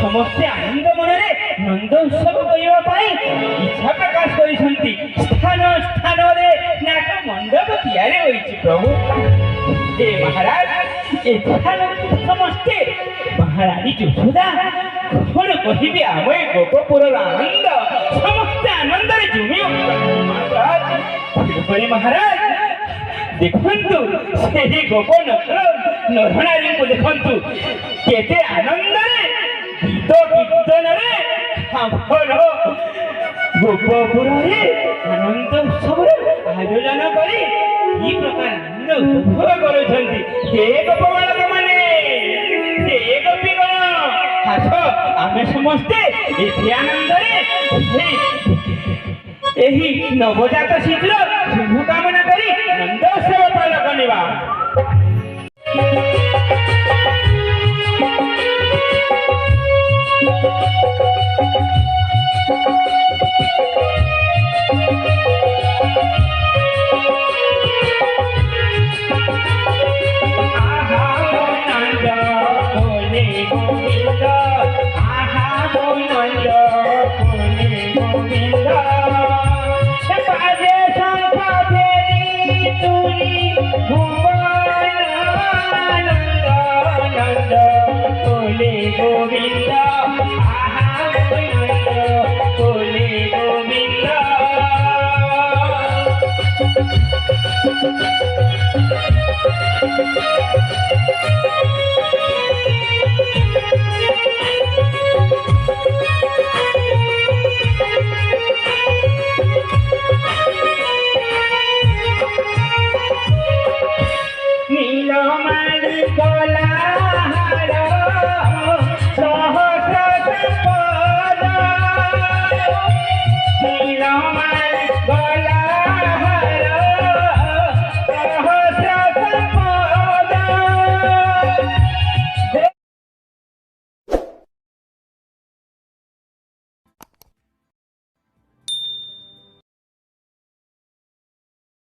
समस्ते आनंद मनरे नंद उत्सव करने इच्छा प्रकाश कर स्थान स्थान नाट मंडप तैयारी होइछि प्रभु हे महाराज समस्ते महारानी यशोदा कौन कहबी आम गोपपुर आनंद समस्ते आनंद झुमी महाराज देखंतु से गोप नरनारी को देखंतु केते आनंद गीत कीर्तन गोपपुर आनंद उत्सव आयोजन कर प्रकार आनंद उपभोग कर बालक मैंने गोपीगण आस आम समस्ते आनंद नवजात शिशुर शुभकामना करी नंदोत्सव पालन करवा